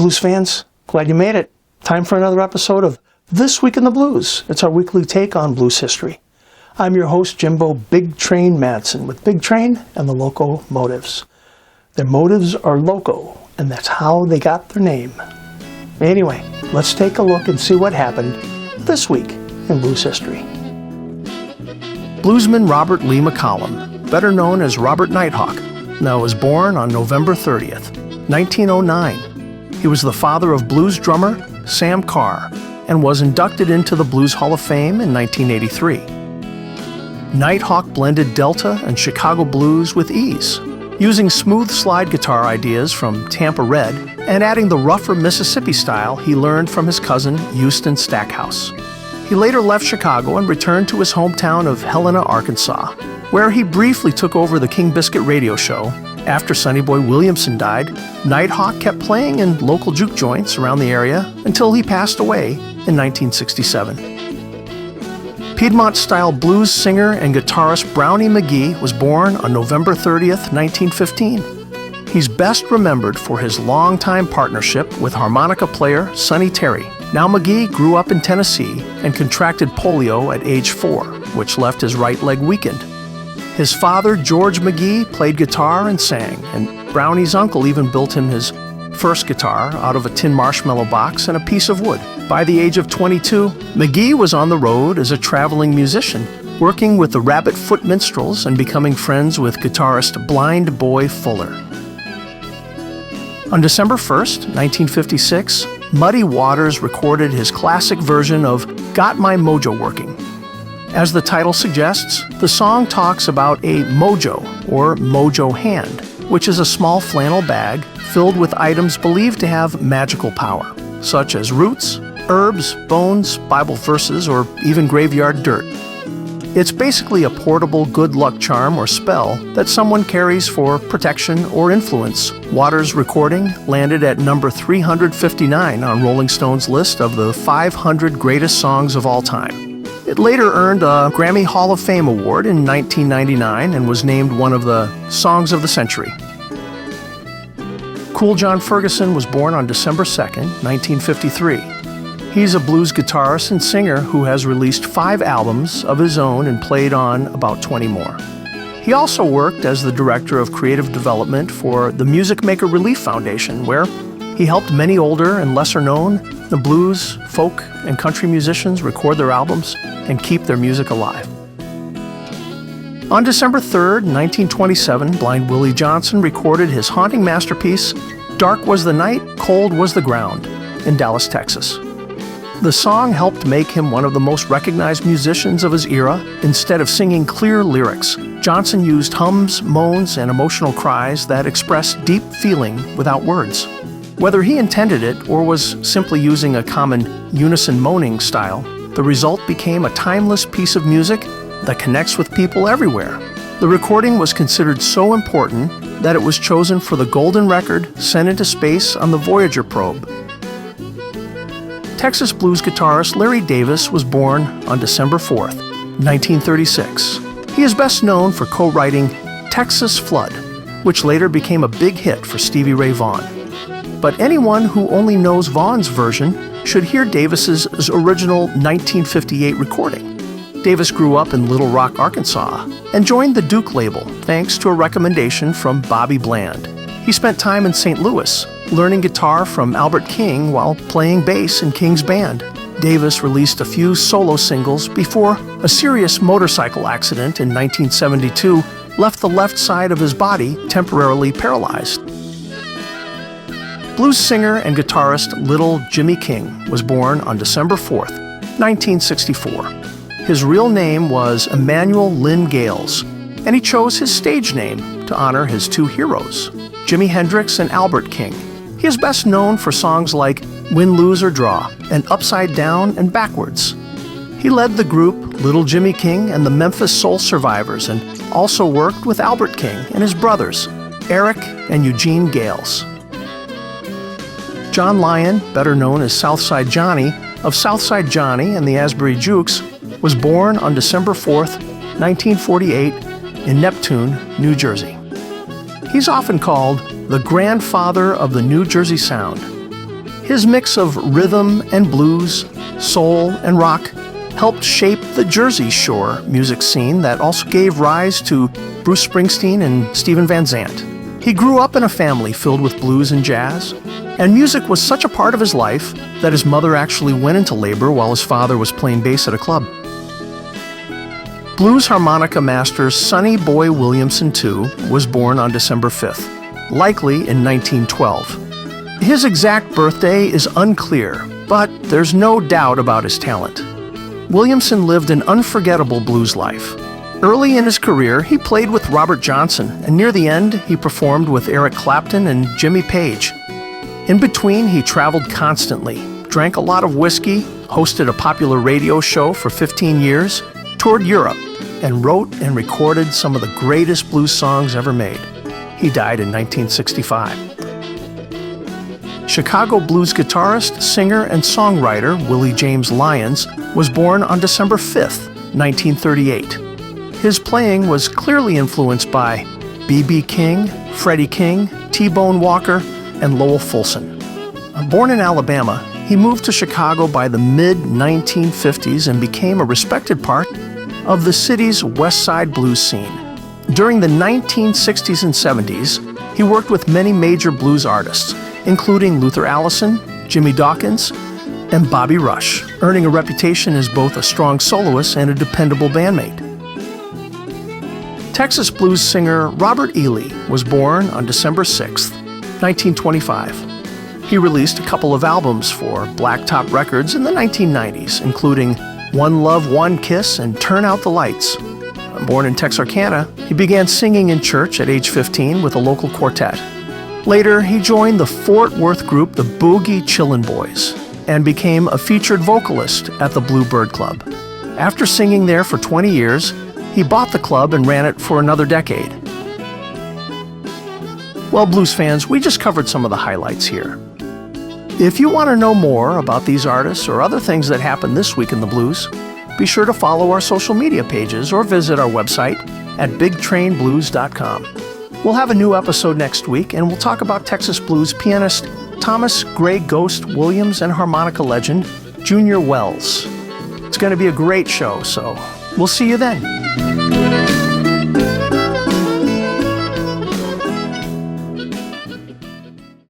blues fans, glad you made it. Time for another episode of This Week in the Blues. It's our weekly take on blues history. I'm your host, Jimbo Big Train Madsen, with Big Train and the Loco motives. Their motives are Loco, and that's how they got their name. Anyway, let's take a look and see what happened this week in blues history. Bluesman Robert Lee McCollum, better known as Robert Nighthawk, was born on November 30th, 1909. He was the father of blues drummer Sam Carr and was inducted into the Blues Hall of Fame in 1983. Nighthawk blended Delta and Chicago blues with ease, using smooth slide guitar ideas from Tampa Red and adding the rougher Mississippi style he learned from his cousin Houston Stackhouse. He later left Chicago and returned to his hometown of Helena, Arkansas, where he briefly took over the King Biscuit radio show. After Sonny Boy Williamson died, Nighthawk kept playing in local juke joints around the area until he passed away in 1967. Piedmont-style blues singer and guitarist Brownie McGhee was born on November 30th, 1915. He's best remembered for his longtime partnership with harmonica player Sonny Terry. Now McGhee grew up in Tennessee and contracted polio at age 4, which left his right leg weakened. His father, George McGhee, played guitar and sang, and Brownie's uncle even built him his first guitar out of a tin marshmallow box and a piece of wood. By the age of 22, McGhee was on the road as a traveling musician, working with the Rabbit Foot Minstrels and becoming friends with guitarist Blind Boy Fuller. On December 1st, 1956, Muddy Waters recorded his classic version of Got My Mojo Working. As the title suggests, the song talks about a mojo, or mojo hand, which is a small flannel bag filled with items believed to have magical power, such as roots, herbs, bones, Bible verses, or even graveyard dirt. It's basically a portable good luck charm or spell that someone carries for protection or influence. Waters' recording landed at number 359 on Rolling Stone's list of the 500 greatest songs of all time. It later earned a Grammy Hall of Fame award in 1999 and was named one of the Songs of the Century. Cool John Ferguson was born on December 2nd, 1953. He's a blues guitarist and singer who has released 5 albums of his own and played on about 20 more. He also worked as the director of creative development for the Music Maker Relief Foundation, where he helped many older and lesser-known the blues, folk, and country musicians record their albums and keep their music alive. On December 3rd, 1927, Blind Willie Johnson recorded his haunting masterpiece, Dark Was the Night, Cold Was the Ground, in Dallas, Texas. The song helped make him one of the most recognized musicians of his era. Instead of singing clear lyrics, Johnson used hums, moans, and emotional cries that expressed deep feeling without words. Whether he intended it or was simply using a common unison moaning style, the result became a timeless piece of music that connects with people everywhere. The recording was considered so important that it was chosen for the golden record sent into space on the Voyager probe. Texas blues guitarist Larry Davis was born on December 4th, 1936. He is best known for co-writing Texas Flood, which later became a big hit for Stevie Ray Vaughan. But anyone who only knows Vaughan's version should hear Davis's original 1958 recording. Davis grew up in Little Rock, Arkansas, and joined the Duke label thanks to a recommendation from Bobby Bland. He spent time in St. Louis, learning guitar from Albert King while playing bass in King's band. Davis released a few solo singles before a serious motorcycle accident in 1972 left the left side of his body temporarily paralyzed. Blues singer and guitarist Little Jimmy King was born on December 4th, 1964. His real name was Emmanuel Lynn Gales, and he chose his stage name to honor his 2 heroes, Jimi Hendrix and Albert King. He is best known for songs like Win, Lose, or Draw and Upside Down and Backwards. He led the group Little Jimmy King and the Memphis Soul Survivors and also worked with Albert King and his brothers, Eric and Eugene Gales. John Lyon, better known as Southside Johnny, of Southside Johnny and the Asbury Jukes, was born on December 4th, 1948, in Neptune, New Jersey. He's often called the grandfather of the New Jersey Sound. His mix of rhythm and blues, soul and rock helped shape the Jersey Shore music scene that also gave rise to Bruce Springsteen and Steven Van Zandt. He grew up in a family filled with blues and jazz, and music was such a part of his life that his mother actually went into labor while his father was playing bass at a club. Blues harmonica master Sonny Boy Williamson II was born on December 5th, likely in 1912. His exact birthday is unclear, but there's no doubt about his talent. Williamson lived an unforgettable blues life. Early in his career, he played with Robert Johnson, and near the end, he performed with Eric Clapton and Jimmy Page. In between, he traveled constantly, drank a lot of whiskey, hosted a popular radio show for 15 years, toured Europe, and wrote and recorded some of the greatest blues songs ever made. He died in 1965. Chicago blues guitarist, singer, and songwriter Willie James Lyons was born on December 5th, 1938. His playing was clearly influenced by B.B. King, Freddie King, T-Bone Walker, and Lowell Fulson. Born in Alabama, he moved to Chicago by the mid-1950s and became a respected part of the city's West Side blues scene. During the 1960s and 70s, he worked with many major blues artists, including Luther Allison, Jimmy Dawkins, and Bobby Rush, earning a reputation as both a strong soloist and a dependable bandmate. Texas blues singer Robert Ely was born on December 6, 1925. He released a couple of albums for Blacktop Records in the 1990s, including One Love, One Kiss and Turn Out the Lights. Born in Texarkana, he began singing in church at age 15 with a local quartet. Later, he joined the Fort Worth group the Boogie Chillin' Boys and became a featured vocalist at the Bluebird Club. After singing there for 20 years, he bought the club and ran it for another decade. Well, blues fans, we just covered some of the highlights here. If you want to know more about these artists or other things that happened this week in the blues, be sure to follow our social media pages or visit our website at bigtrainblues.com. We'll have a new episode next week, and we'll talk about Texas blues pianist Thomas Gray Ghost Williams and harmonica legend Junior Wells. It's going to be a great show, so we'll see you then.